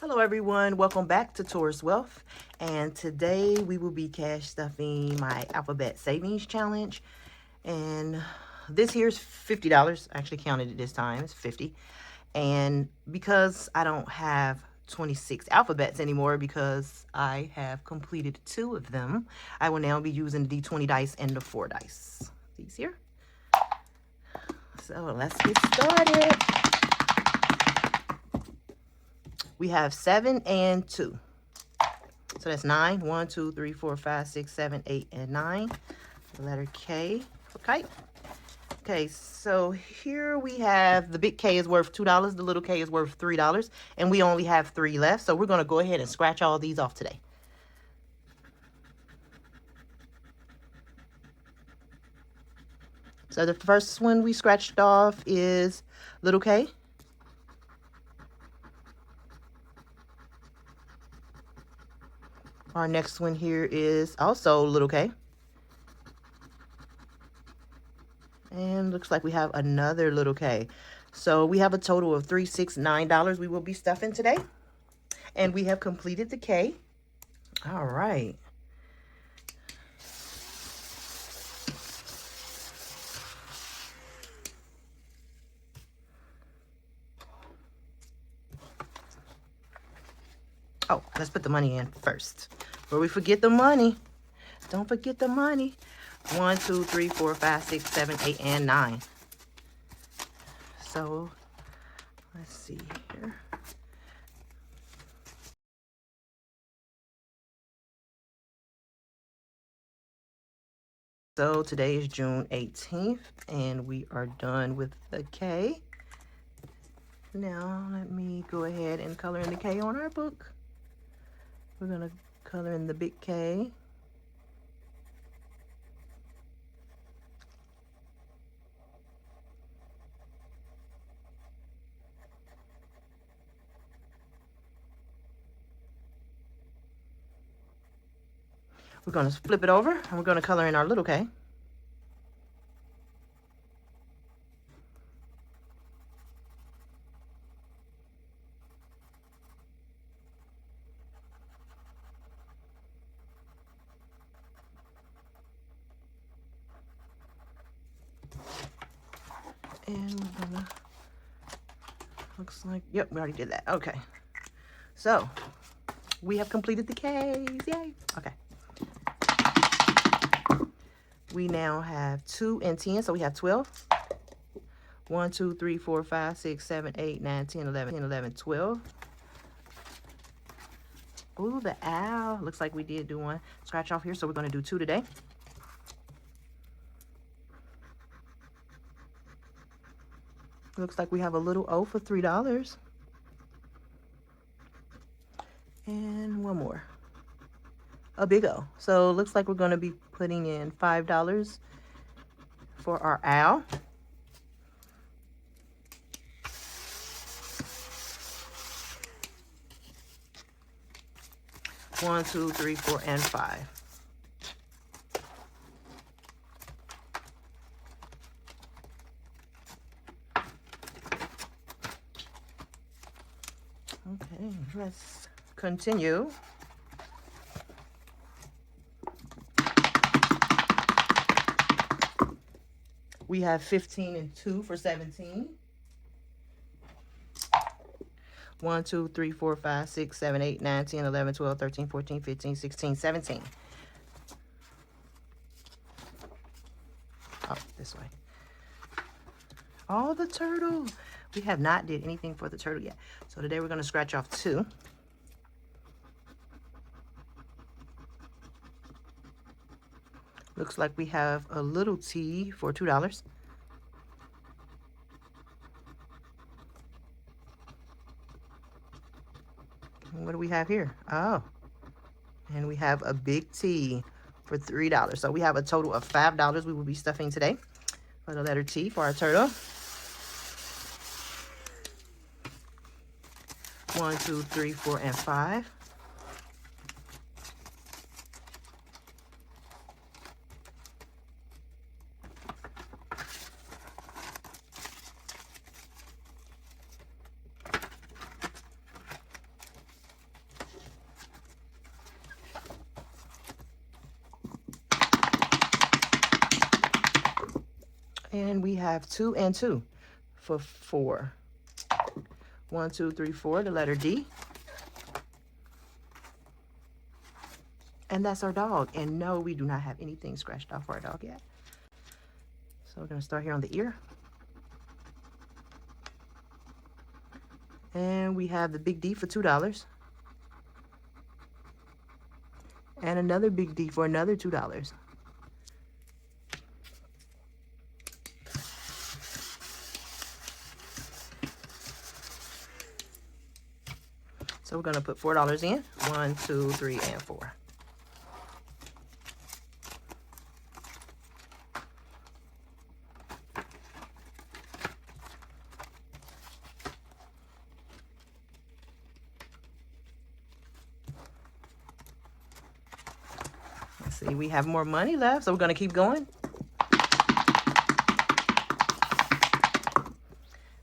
Hello everyone, welcome back to Taurus Wealth, and today we will be cash stuffing my Alphabet Savings Challenge. And this here's $50. I actually counted it this time, it's 50. And because I don't have 26 alphabets anymore because I have completed 2 of them, I will now be using the D20 dice and the 4 dice. These here. So let's get started. We have 7 and 2. So that's 9. 1, 2, 3, 4, 5, 6, 7, 8, and 9. The letter K for kite. Okay, so here we have the big K is worth $2. The little K is worth $3. And we only have 3 left. So we're going to go ahead and scratch all these off today. So the first one we scratched off is little K. Our next one here is also little K. And looks like we have another little K. So we have a total of $369 we will be stuffing today. And we have completed the K. All right. Oh, let's put the money in first. Before we forget the money. Don't forget the money. 1, 2, 3, 4, 5, 6, 7, 8, and 9. So, let's see here. So, today is June 18th, and we are done with the K. Now, let me go ahead and color in the K on our book. We're going to color in the big K. We're going to flip it over, and we're going to color in our little K. And we're going to, looks like, yep, we already did that. Okay. So, we have completed the K's. Yay. Okay. We now have 2 and 10, so we have 12. 1, 2, 3, 4, 5, 6, 7, 8, 9, 10, 11, 12. Ooh, the owl. Looks like we did do one scratch off here, so we're going to do 2 today. Looks like we have a little O for $3. And one more. A big O. So it looks like we're going to be putting in $5 for our owl. One, 2, 3, 4, and 5. Okay, let's continue. We have 15 and 2 for 17. 1, 2, 3, 4, 5, 6, 7, 8, 9, 10, 11, 12, 13, 14, 15, 16, 17. Oh, this way. Oh, the turtle. We have not did anything for the turtle yet. So today we're going to scratch off 2. Looks like we have a little T for $2. And what do we have here? Oh, and we have a big T for $3. So we have a total of $5 we will be stuffing today for the letter T for our turtle. 1, 2, 3, 4, and 5. And we have 2 and 2 for 4. 1, 2, 3, 4, the letter D. And that's our dog. And no, we do not have anything scratched off for our dog yet. So we're going to start here on the ear. And we have the big D for $2. And another big D for another $2. So we're going to put $4 in. 1, 2, 3, and 4. Let's see, we have more money left, so we're going to keep going.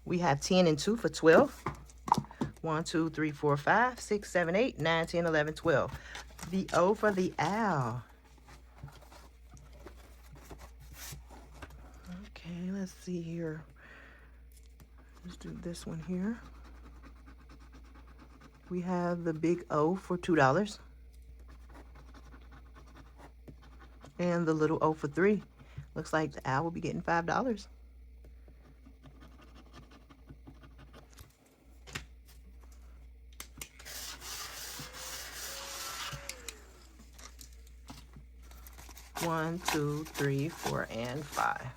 We have 10 and 2 for 12. 1, 2, 3, 4, 5, 6, 7, 8, 9, 10, 11, 12. The O for the owl. Okay, let's see here. Let's do this one here. We have the big O for $2. And the little O for 3. Looks like the owl will be getting $5. One, 2, 3, 4, and 5.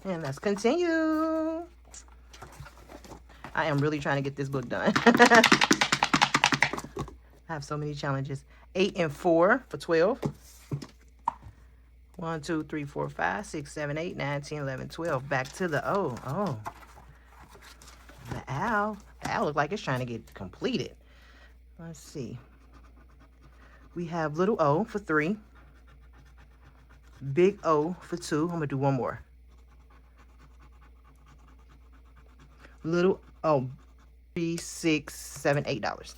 And let's continue. I am really trying to get this book done. I have so many challenges. 8 and 4 for 12. 1, 2, 3, 4, 5, 6, 7, 8, 9, 10, 11, 12. Back to the O. Oh. The owl. The owl looks like it's trying to get completed. Let's see. We have little O for 3. Big O for 2. I'm going to do one more. Little O. $3, $6, $7, $8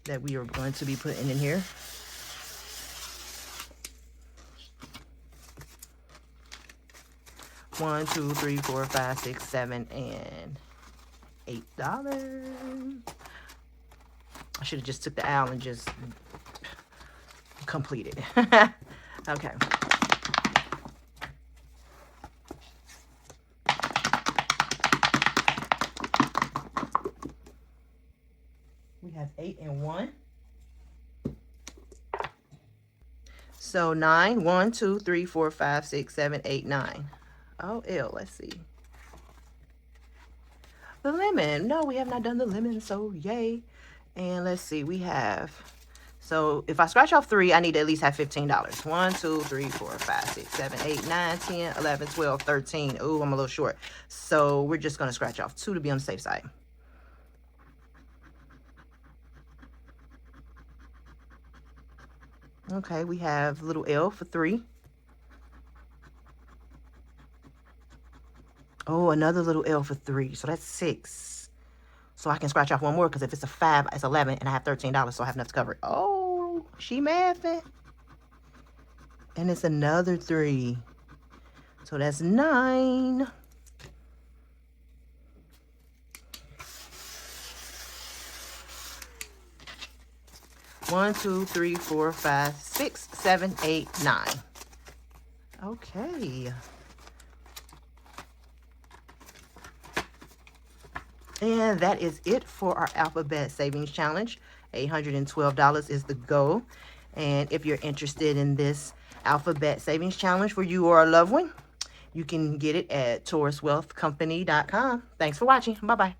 that we are going to be putting in here. One, 2, 3, 4, 5, 6, 7, and $8. I should have just took the owl and just completed. Okay. We have 8 and 1. So 9. 1, 2, 3, 4, 5, 6, 7, 8, 9. Oh, ew, let's see. The lemon. No, we have not done the lemon, so yay. And let's see, we have, so if I scratch off 3, I need to at least have $15. 1, 2, 3, 4, 5, 6, 7, 8, 9, 10, 11, 12, 13. Ooh, I'm a little short. So we're just going to scratch off 2 to be on the safe side. Okay, we have little L for 3. Oh, another little L for 3. So that's 6. So I can scratch off one more because if it's a 5, it's 11, and I have $13, so I have enough to cover it. Oh, she mathing. And it's another 3. So that's 9. One, 2, 3, 4, 5, 6, 7, 8, 9. Okay. And that is it for our Alphabet Savings Challenge. $812 is the goal. And if you're interested in this Alphabet Savings Challenge for you or a loved one, you can get it at TaurusWealthCompany.com. Thanks for watching. Bye-bye.